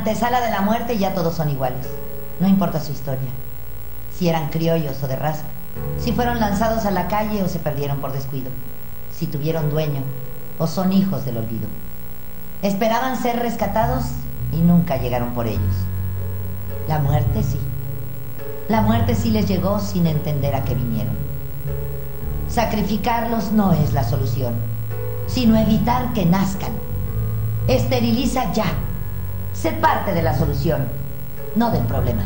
antesala de la muerte ya todos son iguales. No importa su historia, si eran criollos o de raza, si fueron lanzados a la calle o se perdieron por descuido, si tuvieron dueño o son hijos del olvido. Esperaban ser rescatados y nunca llegaron por ellos. La muerte sí. La muerte sí les llegó sin entender a qué vinieron. Sacrificarlos no es la solución, sino evitar que nazcan. Esteriliza ya. Sé parte de la solución, no del problema.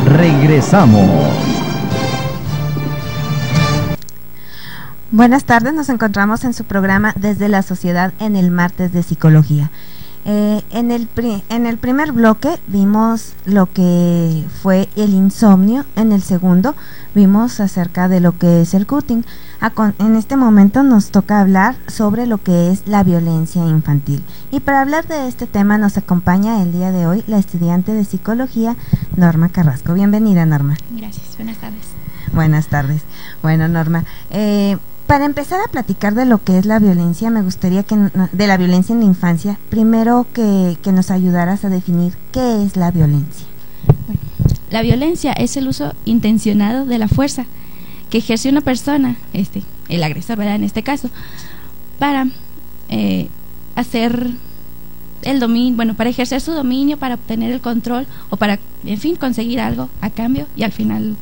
Regresamos. Buenas tardes, nos encontramos en su programa Desde la Sociedad en el martes de Psicología. En el primer bloque vimos lo que fue el insomnio, en el segundo vimos acerca de lo que es el cutting. En este momento nos toca hablar sobre lo que es la violencia infantil. Y para hablar de este tema nos acompaña el día de hoy la estudiante de Psicología, Norma Carrasco. Bienvenida, Norma. Gracias, buenas tardes. Buenas tardes. Bueno, Norma, para empezar a platicar de lo que es la violencia, me gustaría de la violencia en la infancia, primero que nos ayudaras a definir qué es la violencia. Bueno, la violencia es el uso intencionado de la fuerza que ejerce una persona, el agresor, ¿verdad? En este caso, para hacer el dominio, para ejercer su dominio, para obtener el control o para, en fin, conseguir algo a cambio y al final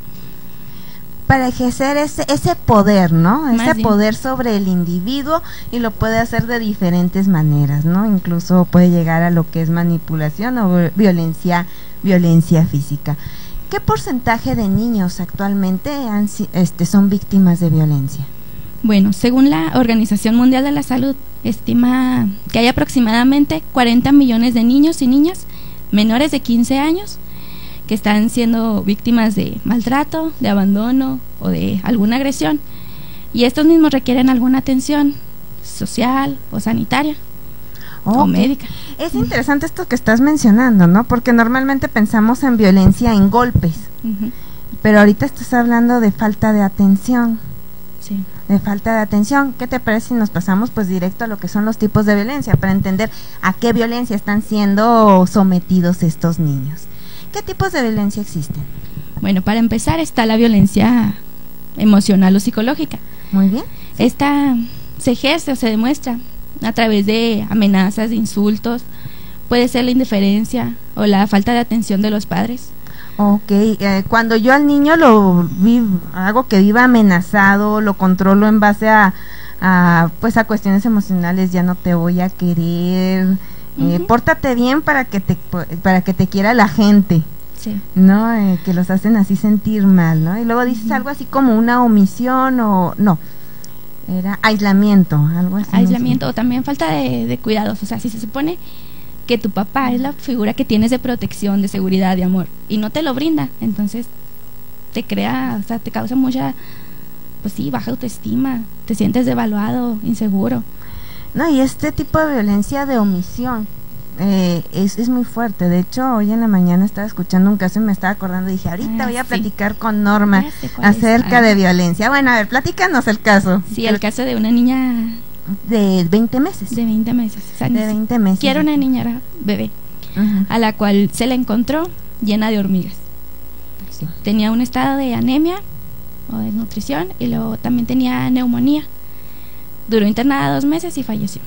para ejercer ese poder, ¿no? Ese Más poder sobre el individuo, y lo puede hacer de diferentes maneras, ¿no? Incluso puede llegar a lo que es manipulación o violencia física. ¿Qué porcentaje de niños actualmente son víctimas de violencia? Bueno, según la Organización Mundial de la Salud, estima que hay aproximadamente 40 millones de niños y niñas menores de 15 años que están siendo víctimas de maltrato, de abandono o de alguna agresión, y estos mismos requieren alguna atención social o sanitaria o médica. Es interesante esto que estás mencionando, ¿no? Porque normalmente pensamos en violencia en golpes, pero ahorita estás hablando de falta de atención. Sí. De falta de atención. ¿Qué te parece si nos pasamos pues directo a lo que son los tipos de violencia para entender a qué violencia están siendo sometidos estos niños? ¿Qué tipos de violencia existen? Bueno, para empezar está la violencia emocional o psicológica. Muy bien. Esta se ejerce o se demuestra a través de amenazas, de insultos, puede ser la indiferencia o la falta de atención de los padres. Ok, cuando yo al niño hago que viva amenazado, lo controlo en base a cuestiones emocionales, ya no te voy a querer, pórtate bien para que te quiera la gente. Sí. ¿No? Que los hacen así sentir mal, ¿no? Y luego dices algo así como una omisión era aislamiento, algo así. Aislamiento, o también falta de cuidados. O sea, si se supone que tu papá es la figura que tienes de protección, de seguridad, de amor, y no te lo brinda, entonces te causa mucha, baja autoestima, te sientes devaluado, inseguro. No, y este tipo de violencia de omisión es muy fuerte. De hecho, hoy en la mañana estaba escuchando un caso y me estaba acordando, dije, ahorita voy a platicar con Norma acerca de violencia. Bueno, a ver, platícanos el caso. Sí, el caso de una niña de 20 meses. De 20 meses. O sea, de 20 meses. Quiero una niña, era bebé, a la cual se la encontró llena de hormigas. Sí. Tenía un estado de anemia o desnutrición y luego también tenía neumonía. Duró internada 2 meses y falleció.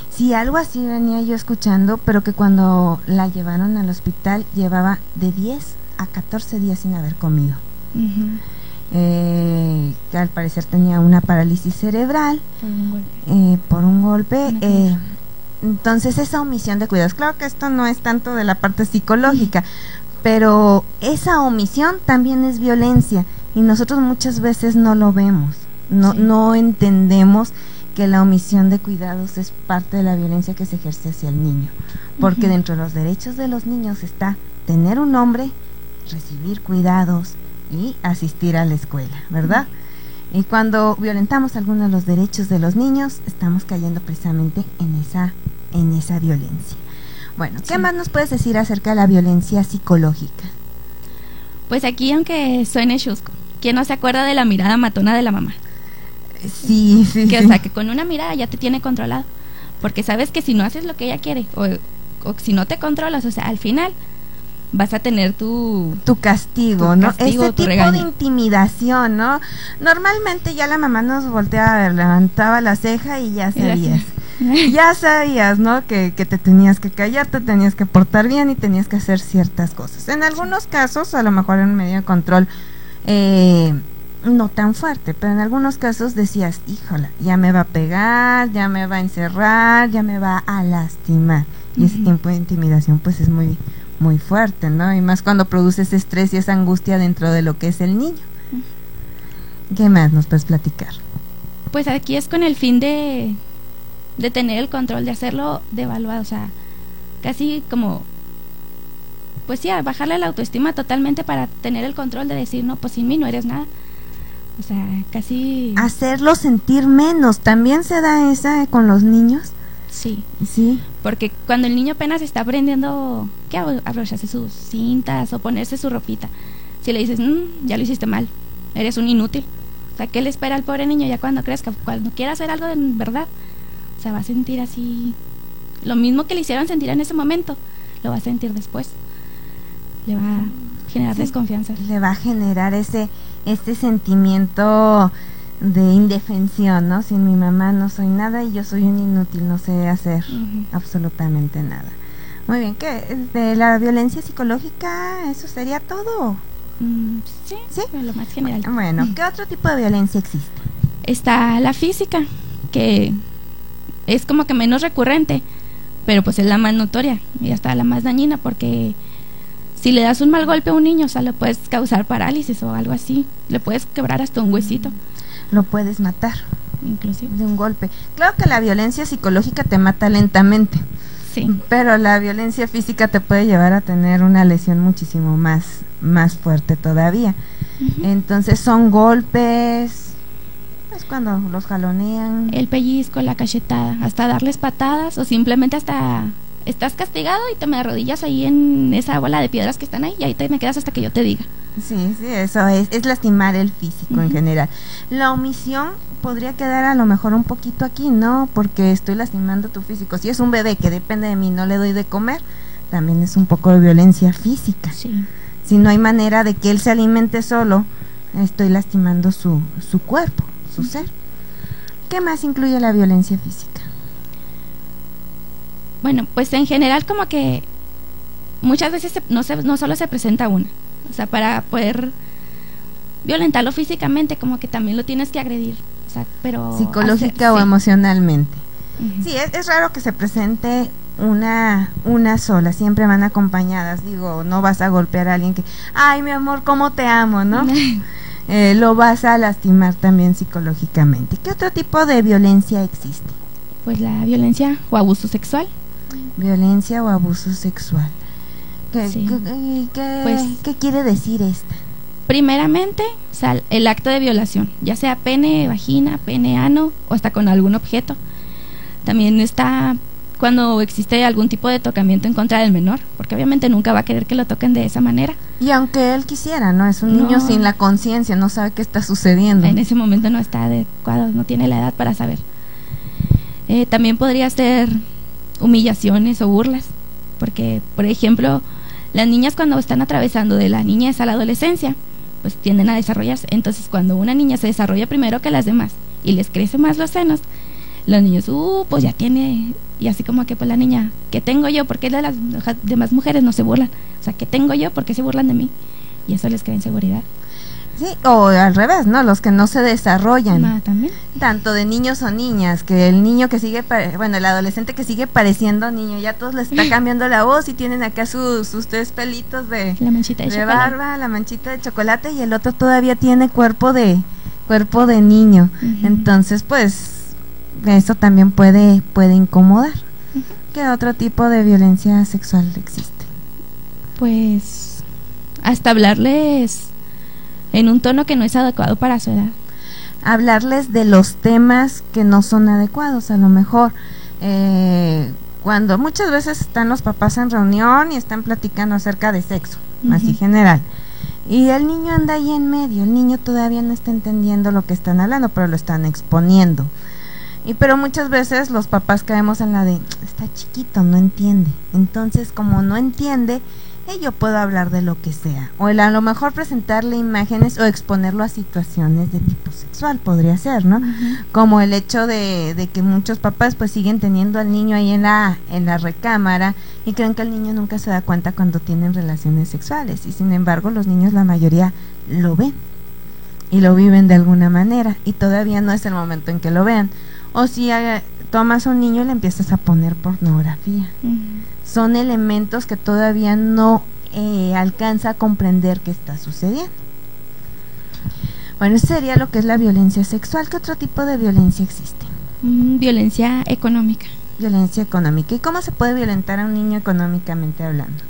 Sí, algo así venía yo escuchando, pero que cuando la llevaron al hospital llevaba de 10 a 14 días sin haber comido. Que al parecer tenía una parálisis cerebral por un golpe. Entonces esa omisión de cuidados, claro que esto no es tanto de la parte psicológica, pero esa omisión también es violencia y nosotros muchas veces no lo vemos, no entendemos que la omisión de cuidados es parte de la violencia que se ejerce hacia el niño, porque dentro de los derechos de los niños está tener un nombre, recibir cuidados y asistir a la escuela, ¿verdad? Y cuando violentamos algunos de los derechos de los niños, estamos cayendo precisamente en esa violencia. Bueno, ¿qué más nos puedes decir acerca de la violencia psicológica? Pues aquí, aunque suene chusco, ¿quién no se acuerda de la mirada matona de la mamá? Sí. O sea, que con una mirada ya te tiene controlado, porque sabes que si no haces lo que ella quiere, o si no te controlas, o sea, al final vas a tener tu castigo, ¿no? Castigo, ese tipo regaño. De intimidación, ¿no? Normalmente ya la mamá nos volteaba a ver, levantaba la ceja y ya sabías. Ya sabías, ¿no? Que te tenías que callar, te tenías que portar bien y tenías que hacer ciertas cosas. En algunos casos, a lo mejor en medio de control, no tan fuerte, pero en algunos casos decías, híjola, ya me va a pegar, ya me va a encerrar, ya me va a lastimar. Y ese tiempo de intimidación pues es muy muy fuerte, ¿no? Y más cuando produce ese estrés y esa angustia dentro de lo que es el niño. ¿Qué más nos puedes platicar? Pues aquí es con el fin de tener el control, de hacerlo devaluado, o sea, casi como, pues sí, a bajarle la autoestima totalmente para tener el control de decir, no, pues sin mí no eres nada. O sea, casi... Hacerlo sentir menos, ¿también se da esa con los niños? Sí, porque cuando el niño apenas está aprendiendo que abrocharse sus cintas o ponerse su ropita, si le dices, ya lo hiciste mal, eres un inútil, o sea, ¿qué le espera al pobre niño ya cuando crezca? Cuando quiera hacer algo de verdad, o sea, va a sentir así, lo mismo que le hicieron sentir en ese momento, lo va a sentir después, le va a generar desconfianza. Le va a generar ese sentimiento de indefensión, ¿no? Sin mi mamá no soy nada y yo soy un inútil, no sé hacer absolutamente nada. Muy bien, ¿qué? ¿De la violencia psicológica eso sería todo? Sí, lo más general. Bueno, ¿qué otro tipo de violencia existe? Está la física, que es como que menos recurrente, pero pues es la más notoria y hasta la más dañina, porque si le das un mal golpe a un niño, o sea, le puedes causar parálisis o algo así, le puedes quebrar hasta un huesito. Lo puedes matar, inclusive de un golpe. Claro que la violencia psicológica te mata lentamente, sí, pero la violencia física te puede llevar a tener una lesión muchísimo más fuerte todavía. Entonces son golpes, es cuando los jalonean, el pellizco, la cachetada, hasta darles patadas o simplemente hasta estás castigado y te me arrodillas ahí en esa bola de piedras que están ahí y ahí te me quedas hasta que yo te diga. Sí, eso es lastimar el físico en general. La omisión podría quedar a lo mejor un poquito aquí, ¿no? Porque estoy lastimando tu físico. Si es un bebé que depende de mí, no le doy de comer, también es un poco de violencia física. Sí. Si no hay manera de que él se alimente solo, estoy lastimando su cuerpo, su ser. ¿Qué más incluye la violencia física? Bueno, pues en general como que muchas veces no solo se presenta una. O sea, para poder violentarlo físicamente, como que también lo tienes que agredir. O sea, pero psicológica o emocionalmente. Sí, es raro que se presente una sola, siempre van acompañadas. Digo, no vas a golpear a alguien que, ay, mi amor, cómo te amo, ¿no? Lo vas a lastimar también psicológicamente. ¿Qué otro tipo de violencia existe? Pues la violencia o abuso sexual. Violencia o abuso sexual. Sí. ¿Qué quiere decir esta? Primeramente, o sea, el acto de violación, ya sea pene, vagina, pene, ano o hasta con algún objeto. También está cuando existe algún tipo de tocamiento en contra del menor, porque obviamente nunca va a querer que lo toquen de esa manera. Y aunque él quisiera, ¿no? Es un niño sin la conciencia, no sabe qué está sucediendo. En ese momento no está adecuado, no tiene la edad para saber. También podría ser humillaciones o burlas, porque, por ejemplo, las niñas cuando están atravesando de la niñez a la adolescencia, pues tienden a desarrollarse. Entonces, cuando una niña se desarrolla primero que las demás y les crece más los senos, los niños, pues ya tiene, y así como que pues la niña, ¿qué tengo yo? ¿Por qué de las demás mujeres no se burlan? O sea, ¿qué tengo yo? ¿Por qué se burlan de mí? Y eso les crea inseguridad. Sí, o al revés, ¿no? Los que no se desarrollan. También. Tanto de niños o niñas, que el niño que sigue, el adolescente que sigue pareciendo niño, ya todos les está cambiando la voz y tienen acá sus 3 pelitos de la manchita de barba, la manchita de chocolate, y el otro todavía tiene cuerpo de niño. Entonces, pues, eso también puede incomodar. ¿Qué otro tipo de violencia sexual existe? Pues, hasta hablarles en un tono que no es adecuado para su edad. Hablarles de los temas que no son adecuados, a lo mejor cuando muchas veces están los papás en reunión y están platicando acerca de sexo, así general, y el niño anda ahí en medio, el niño todavía no está entendiendo lo que están hablando, pero lo están exponiendo. Pero muchas veces los papás caemos en la de, está chiquito, no entiende. Entonces, como no entiende, yo puedo hablar de lo que sea. O a lo mejor presentarle imágenes o exponerlo a situaciones de tipo sexual, podría ser, ¿no? Como el hecho de que muchos papás pues siguen teniendo al niño ahí en la recámara y creen que el niño nunca se da cuenta cuando tienen relaciones sexuales. Y sin embargo, los niños, la mayoría, lo ven y lo viven de alguna manera. Y todavía no es el momento en que lo vean. O si tomas a un niño y le empiezas a poner pornografía. Son elementos que todavía no alcanza a comprender qué está sucediendo. Bueno, eso sería lo que es la violencia sexual. ¿Qué otro tipo de violencia existe? Violencia económica. Violencia económica. ¿Y cómo se puede violentar a un niño económicamente hablando?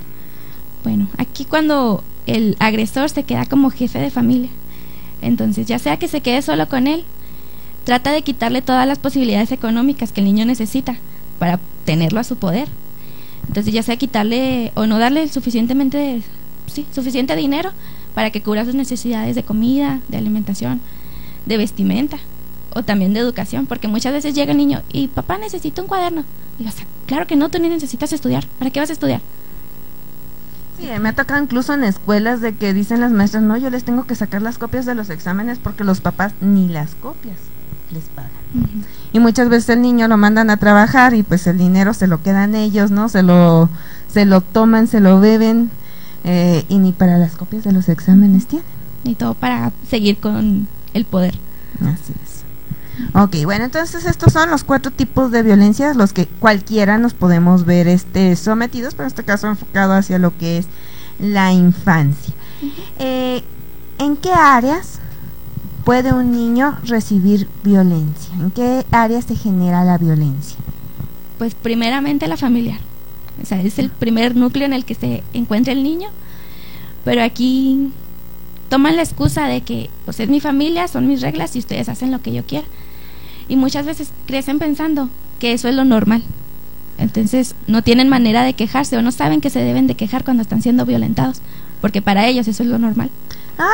Bueno, aquí cuando el agresor se queda como jefe de familia, entonces ya sea que se quede solo con él, trata de quitarle todas las posibilidades económicas que el niño necesita para tenerlo a su poder. Entonces ya sea quitarle o no darle suficiente dinero para que cubra sus necesidades de comida, de alimentación, de vestimenta o también de educación, porque muchas veces llega el niño y papá, necesito un cuaderno. Y o sea, claro que no, tú ni necesitas estudiar. ¿Para qué vas a estudiar? Sí, me ha tocado incluso en escuelas de que dicen las maestras, no, yo les tengo que sacar las copias de los exámenes porque los papás ni las copias les pagan. Y muchas veces el niño lo mandan a trabajar y pues el dinero se lo quedan ellos, ¿no? Se lo toman, se lo beben, y ni para las copias de los exámenes tienen. Y todo para seguir con el poder. Así es. Ok, bueno, entonces estos son los 4 tipos de violencias, los que cualquiera nos podemos ver sometidos, pero en este caso enfocado hacia lo que es la infancia. ¿En qué áreas puede un niño recibir violencia? ¿En qué áreas se genera la violencia? Pues primeramente la familiar. O sea, es el primer núcleo en el que se encuentra el niño, pero aquí toman la excusa de que pues es mi familia, son mis reglas y ustedes hacen lo que yo quiera. Y muchas veces crecen pensando que eso es lo normal. Entonces no tienen manera de quejarse o no saben que se deben de quejar cuando están siendo violentados, porque para ellos eso es lo normal.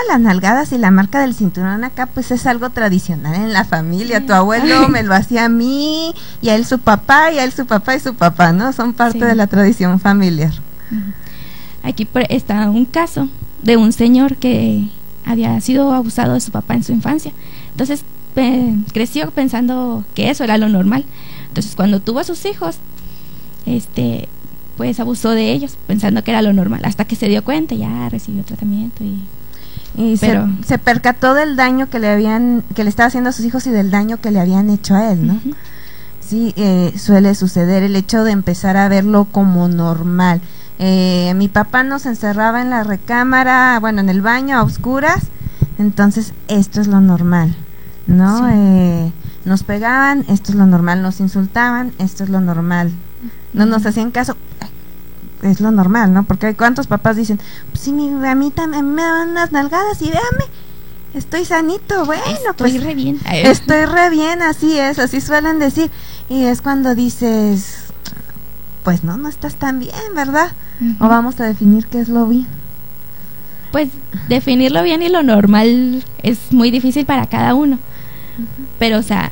Las nalgadas y la marca del cinturón acá pues es algo tradicional en la familia. Tu abuelo me lo hacía a mí, y a él su papá, y a él su papá y su papá, ¿no? Son parte de la tradición familiar. Aquí está un caso de un señor que había sido abusado de su papá en su infancia. Entonces creció pensando que eso era lo normal. Entonces cuando tuvo a sus hijos, pues abusó de ellos pensando que era lo normal, hasta que se dio cuenta, ya recibió tratamiento y se percató del daño que le estaba haciendo a sus hijos y del daño que le habían hecho a él, ¿no? Sí, suele suceder el hecho de empezar a verlo como normal. Mi papá nos encerraba en la recámara, bueno, en el baño a oscuras, entonces esto es lo normal, ¿no? Sí. Nos pegaban, esto es lo normal, nos insultaban, esto es lo normal, no nos hacían caso, es lo normal, ¿no? Porque hay cuántos papás dicen, pues sí, a mí también me dan unas nalgadas y véame, estoy sanito, bueno, estoy re bien. Estoy re bien, así es, así suelen decir. Y es cuando dices, pues no estás tan bien, ¿verdad? O vamos a definir qué es lo bien. Pues definirlo bien y lo normal es muy difícil para cada uno. Pero, o sea,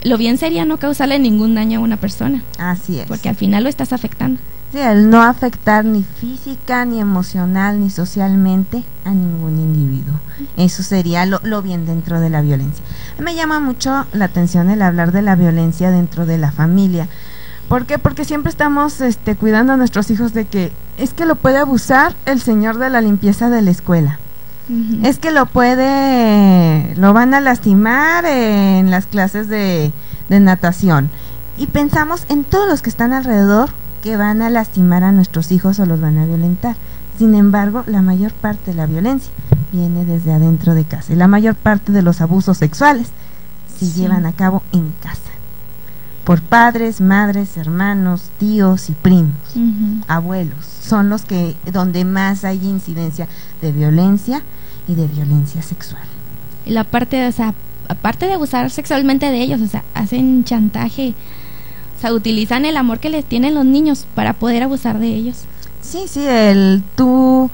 lo bien sería no causarle ningún daño a una persona. Así es. Porque al final lo estás afectando. Sí, el no afectar ni física, ni emocional, ni socialmente a ningún individuo. Eso sería lo bien dentro de la violencia. Me llama mucho la atención el hablar de la violencia dentro de la familia. ¿Por qué? Porque siempre estamos cuidando a nuestros hijos de que es que lo puede abusar el señor de la limpieza de la escuela. Es que lo van a lastimar en las clases de natación. Y pensamos en todos los que están alrededor que van a lastimar a nuestros hijos o los van a violentar. Sin embargo, la mayor parte de la violencia viene desde adentro de casa. Y la mayor parte de los abusos sexuales se llevan a cabo en casa. Por padres, madres, hermanos, tíos y primos, abuelos. Son los que donde más hay incidencia de violencia y de violencia sexual. Y la parte, o sea, aparte de abusar sexualmente de ellos, o sea, hacen chantaje. O sea, utilizan el amor que les tienen los niños para poder abusar de ellos. Sí, tú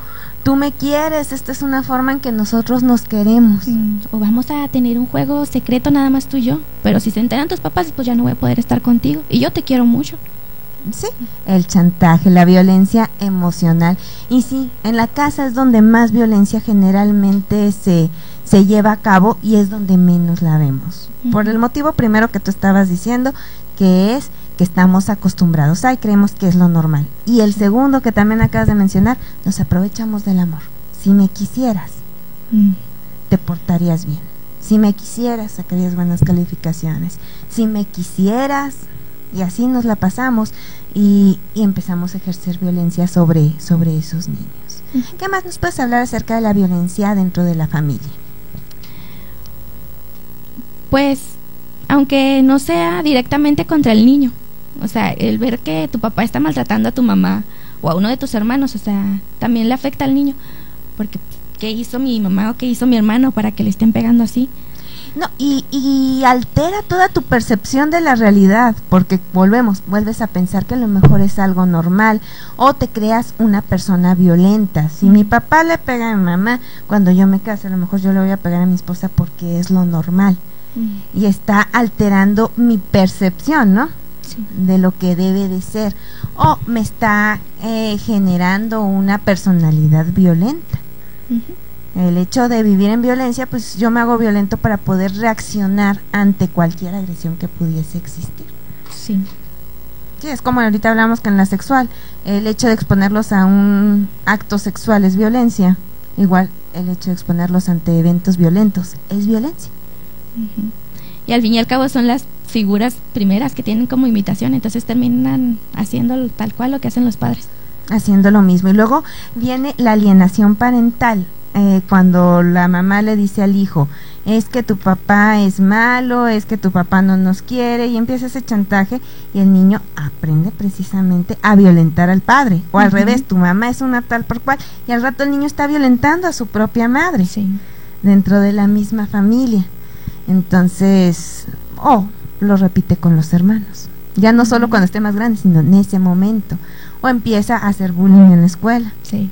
me quieres, esta es una forma en que nosotros nos queremos. O vamos a tener un juego secreto nada más tú y yo, pero si se enteran tus papás, pues ya no voy a poder estar contigo, y yo te quiero mucho. Sí, el chantaje, la violencia emocional. Y sí, en la casa es donde más violencia generalmente se lleva a cabo y es donde menos la vemos. Por el motivo primero que tú estabas diciendo, que es que estamos acostumbrados y creemos que es lo normal. Y el segundo que también acabas de mencionar, nos aprovechamos del amor. Si me quisieras, te portarías bien. Si me quisieras, sacarías buenas calificaciones. Si me quisieras, y así nos la pasamos y empezamos a ejercer violencia sobre esos niños. ¿Qué más nos puedes hablar acerca de la violencia dentro de la familia? Pues, aunque no sea directamente contra el niño, o sea, el ver que tu papá está maltratando a tu mamá o a uno de tus hermanos, o sea, también le afecta al niño, porque ¿qué hizo mi mamá o qué hizo mi hermano para que le estén pegando así? No, y altera toda tu percepción de la realidad, porque vuelves a pensar que a lo mejor es algo normal, o te creas una persona violenta. Si mi papá le pega a mi mamá, cuando yo me case, a lo mejor yo le voy a pegar a mi esposa porque es lo normal. Y está alterando mi percepción, ¿no? Sí. De lo que debe de ser, o me está generando una personalidad violenta. El hecho de vivir en violencia, pues yo me hago violento para poder reaccionar ante cualquier agresión que pudiese existir. Sí. Sí, es como ahorita hablamos que en la sexual, el hecho de exponerlos a un acto sexual es violencia, igual el hecho de exponerlos ante eventos violentos es violencia. Y al fin y al cabo son las figuras primeras que tienen como imitación, entonces terminan haciendo tal cual lo que hacen los padres. Haciendo lo mismo. Y luego viene la alienación parental, cuando la mamá le dice al hijo, es que tu papá es malo, es que tu papá no nos quiere, y empieza ese chantaje y el niño aprende precisamente a violentar al padre, o al revés, tu mamá es una tal por cual, y al rato el niño está violentando a su propia madre, dentro de la misma familia. Entonces, lo repite con los hermanos, ya no solo cuando esté más grande, sino en ese momento, o empieza a hacer bullying en la escuela. Sí.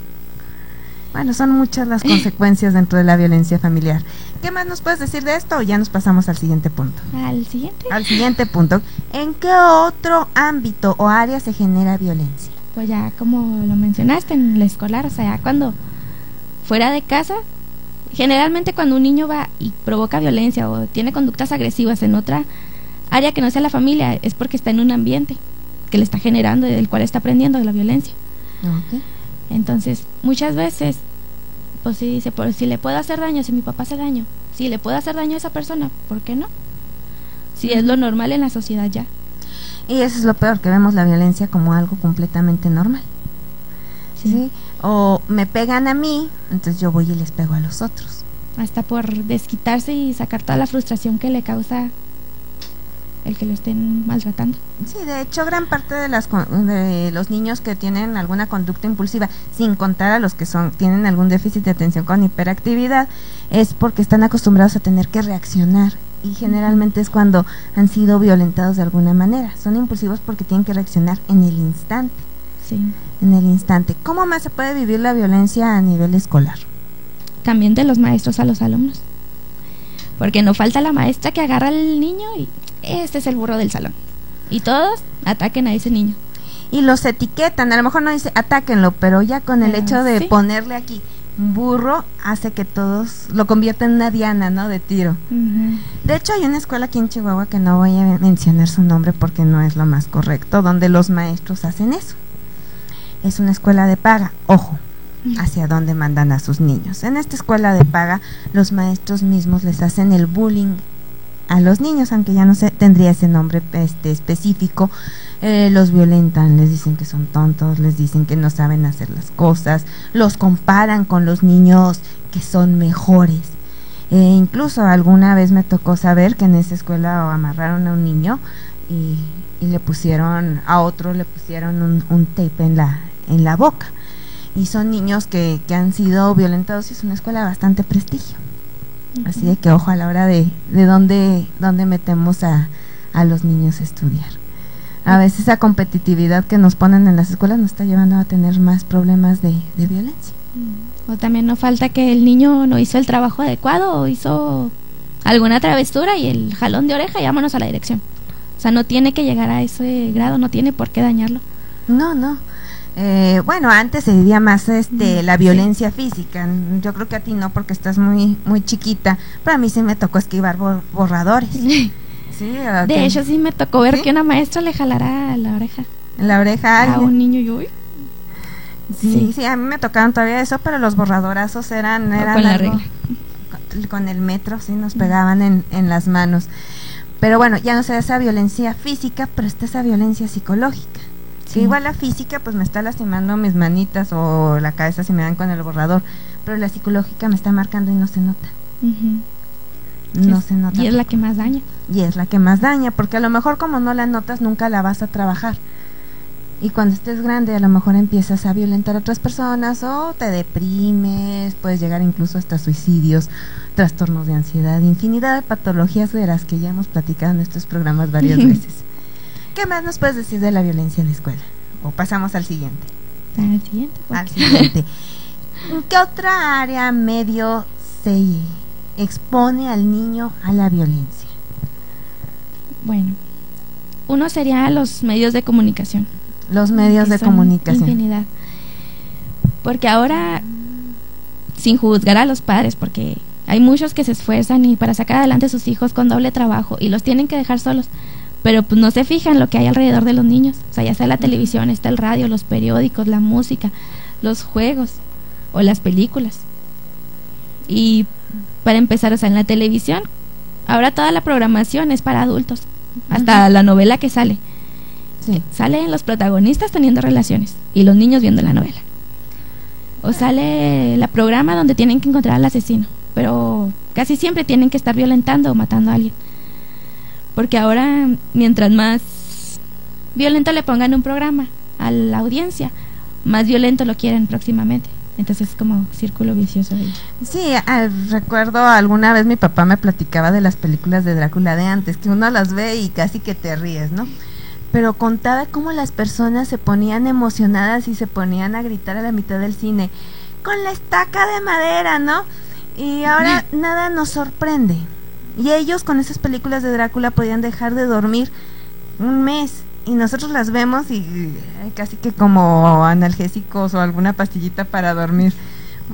Bueno, son muchas las consecuencias dentro de la violencia familiar. ¿Qué más nos puedes decir de esto o ya nos pasamos al siguiente punto? ¿Al siguiente? Al siguiente punto. ¿En qué otro ámbito o área se genera violencia? Pues ya como lo mencionaste, en la escolar, o sea, cuando fuera de casa, generalmente cuando un niño va y provoca violencia o tiene conductas agresivas en otra área que no sea la familia, es porque está en un ambiente que le está generando y del cual está aprendiendo de la violencia. Okay. Entonces, muchas veces, pues sí dice, por si le puedo hacer daño, si mi papá hace daño, si le puedo hacer daño a esa persona, ¿por qué no? Si es lo normal en la sociedad ya. Y eso es lo peor, que vemos la violencia como algo completamente normal. ¿Sí? O me pegan a mí, entonces yo voy y les pego a los otros. Hasta por desquitarse y sacar toda la frustración que le causa el que lo estén maltratando. Sí, de hecho gran parte de los niños que tienen alguna conducta impulsiva, sin contar a los que tienen algún déficit de atención con hiperactividad, es porque están acostumbrados a tener que reaccionar, y generalmente es cuando han sido violentados de alguna manera. Son impulsivos porque tienen que reaccionar en el instante. Sí. En el instante. ¿Cómo más se puede vivir la violencia a nivel escolar? También de los maestros a los alumnos, porque no falta la maestra que agarra al niño y este es el burro del salón, y todos ataquen a ese niño. Y los etiquetan, a lo mejor no dice atáquenlo, pero ya con el hecho de ponerle aquí burro, hace que todos lo conviertan en una diana, ¿no? De tiro. De hecho hay una escuela aquí en Chihuahua, que no voy a mencionar su nombre porque no es lo más correcto, donde los maestros hacen eso. Es una escuela de paga, ojo, hacia dónde mandan a sus niños. En esta escuela de paga, los maestros mismos les hacen el bullying a los niños, aunque ya no tendría ese nombre específico. Los violentan, les dicen que son tontos, les dicen que no saben hacer las cosas, los comparan con los niños que son mejores. Incluso alguna vez me tocó saber que en esa escuela amarraron a un niño y le pusieron a otro, le pusieron un tape en la boca, y son niños que han sido violentados, y es una escuela de bastante prestigio. Así de que ojo a la hora de dónde metemos a los niños a estudiar. a veces esa competitividad que nos ponen en las escuelas nos está llevando a tener más problemas de violencia. O también no falta que el niño no hizo el trabajo adecuado o hizo alguna travesura y el jalón de oreja y vámonos a la dirección. O sea, no tiene que llegar a ese grado, no tiene por qué dañarlo. No. Bueno, antes se vivía más la violencia física. Yo creo que a ti no, porque estás muy chiquita, pero a mí sí me tocó esquivar borradores. Sí, de hecho sí me tocó ver que una maestra le jalara la oreja a un niño. Yo sí, a mí me tocaron todavía eso, pero los borradorazos eran con la regla. Con el metro, sí, nos pegaban en las manos. Pero bueno, ya no sé esa violencia física, pero está esa violencia psicológica. Sí. Que igual la física pues me está lastimando mis manitas o la cabeza si me dan con el borrador, pero la psicológica me está marcando y no se nota. No se nota. Y es la que más daña. Y es la que más daña, porque a lo mejor como no la notas nunca la vas a trabajar. Y cuando estés grande a lo mejor empiezas a violentar a otras personas o te deprimes, puedes llegar incluso hasta suicidios, trastornos de ansiedad, infinidad de patologías de las que ya hemos platicado en estos programas varias veces. ¿Qué más nos puedes decir de la violencia en la escuela? O pasamos al siguiente. Al siguiente. ¿En qué otra área medio se expone al niño a la violencia? Bueno, uno sería los medios de comunicación. Los medios de comunicación. Infinidad. Porque ahora, sin juzgar a los padres, porque hay muchos que se esfuerzan y para sacar adelante a sus hijos con doble trabajo y los tienen que dejar solos, pero pues no se fijan lo que hay alrededor de los niños. O sea, ya sea la televisión, está el radio, los periódicos, la música, los juegos o las películas. Y para empezar, o sea, en la televisión, ahora toda la programación es para adultos, hasta la novela que sale. Sí. Salen los protagonistas teniendo relaciones y los niños viendo la novela. O sale la programa donde tienen que encontrar al asesino, pero casi siempre tienen que estar violentando o matando a alguien. Porque ahora, mientras más violento le pongan un programa a la audiencia, más violento lo quieren próximamente. Entonces es como círculo vicioso ahí. Sí, recuerdo alguna vez mi papá me platicaba de las películas de Drácula de antes, que uno las ve y casi que te ríes, ¿no? Pero contaba cómo las personas se ponían emocionadas y se ponían a gritar a la mitad del cine, con la estaca de madera, ¿no? Y ahora nada nos sorprende. Y ellos con esas películas de Drácula podían dejar de dormir un mes. Y nosotros las vemos y casi que como analgésicos o alguna pastillita para dormir,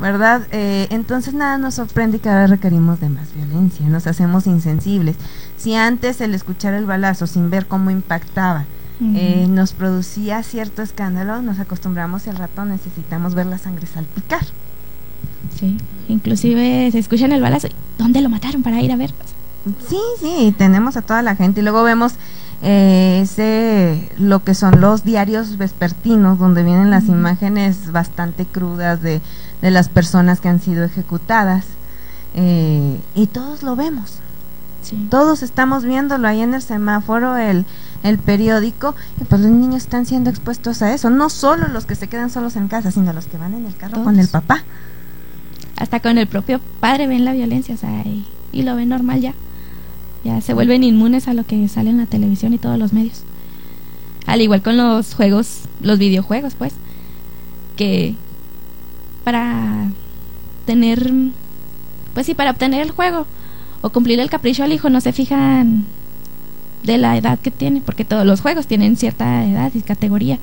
¿verdad? Entonces nada nos sorprende y cada vez requerimos de más violencia, nos hacemos insensibles. Si antes el escuchar el balazo sin ver cómo impactaba nos producía cierto escándalo, nos acostumbramos y al rato necesitamos ver la sangre salpicar. Sí, inclusive se escucha en el balazo, ¿dónde lo mataron para ir a ver? Sí, tenemos a toda la gente y luego vemos lo que son los diarios vespertinos donde vienen las imágenes bastante crudas de las personas que han sido ejecutadas y todos lo vemos. Sí. Todos estamos viéndolo ahí en el semáforo, el periódico, y pues los niños están siendo expuestos a eso, no solo los que se quedan solos en casa, sino los que van en el carro todos. Con el papá. Hasta con el propio padre ven la violencia, o sea, y lo ven normal ya. Ya se vuelven inmunes a lo que sale en la televisión y todos los medios. Al igual con los juegos, los videojuegos, pues, que para tener, pues sí, para obtener el juego o cumplir el capricho al hijo no se fijan de la edad que tiene, porque todos los juegos tienen cierta edad y categoría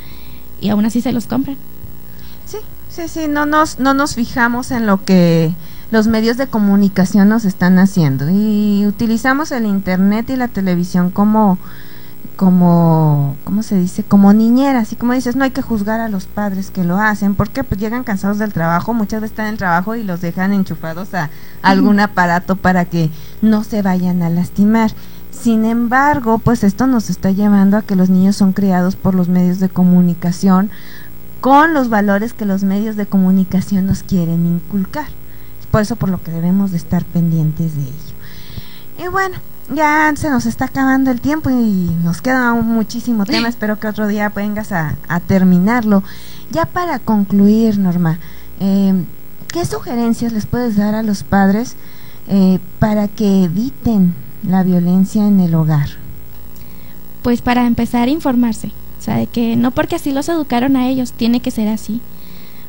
y aún así se los compran. Sí, no nos fijamos en lo que los medios de comunicación nos están haciendo y utilizamos el internet y la televisión como ¿cómo se dice? Como niñera, así como dices, no hay que juzgar a los padres que lo hacen, porque pues llegan cansados del trabajo, muchas veces están en el trabajo y los dejan enchufados a algún aparato para que no se vayan a lastimar. Sin embargo, pues esto nos está llevando a que los niños son criados por los medios de comunicación con los valores que los medios de comunicación nos quieren inculcar. Por eso por lo que debemos de estar pendientes de ello. Y bueno, ya se nos está acabando el tiempo y nos queda muchísimo tema. Espero que otro día vengas a terminarlo. Ya para concluir, Norma, ¿qué sugerencias les puedes dar a los padres para que eviten la violencia en el hogar? pues para empezar a informarse, o sea, de que no porque así los educaron a ellos tiene que ser así,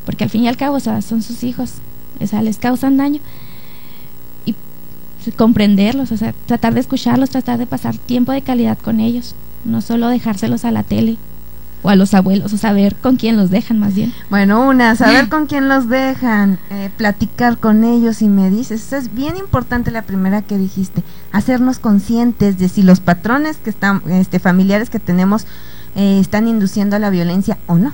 porque al fin y al cabo, o sea, son sus hijos, o sea, les causan daño, y comprenderlos, o sea, tratar de escucharlos, tratar de pasar tiempo de calidad con ellos, no solo dejárselos a la tele o a los abuelos, o saber con quién los dejan más bien. Bueno, saber con quién los dejan, platicar con ellos. Y me dices, eso es bien importante, la primera que dijiste, hacernos conscientes de si los patrones que están, familiares que tenemos están induciendo a la violencia o no.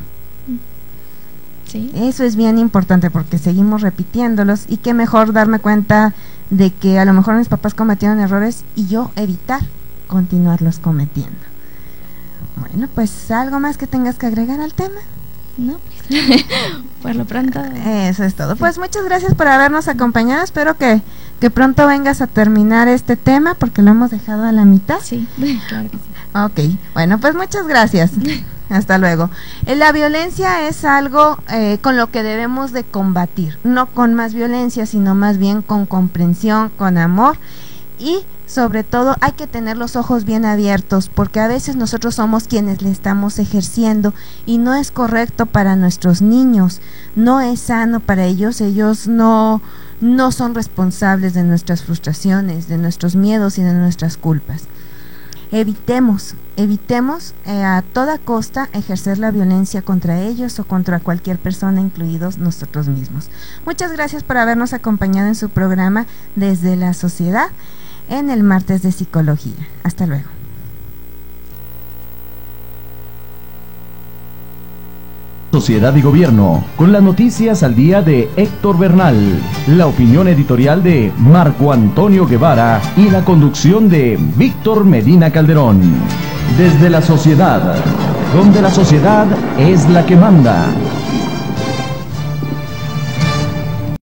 Sí. Eso es bien importante porque seguimos repitiéndolos, y qué mejor darme cuenta de que a lo mejor mis papás cometieron errores y yo evitar continuarlos cometiendo. Bueno, pues algo más que tengas que agregar al tema. No, pues, por lo pronto. Eso es todo. Sí. Pues muchas gracias por habernos acompañado. Espero que pronto vengas a terminar este tema porque lo hemos dejado a la mitad. Sí, claro que Ok, sí. bueno, pues muchas gracias. Hasta luego. La violencia es algo con lo que debemos de combatir, no con más violencia, sino más bien con comprensión, con amor, y sobre todo hay que tener los ojos bien abiertos, porque a veces nosotros somos quienes le estamos ejerciendo y no es correcto para nuestros niños, no es sano para ellos. Ellos no son responsables de nuestras frustraciones, de nuestros miedos y de nuestras culpas. Evitemos a toda costa ejercer la violencia contra ellos o contra cualquier persona, incluidos nosotros mismos. Muchas gracias por habernos acompañado en su programa Desde la Sociedad en el martes de Psicología. Hasta luego. Sociedad y Gobierno, con las noticias al día de Héctor Bernal, la opinión editorial de Marco Antonio Guevara y la conducción de Víctor Medina Calderón. Desde la Sociedad, donde la sociedad es la que manda.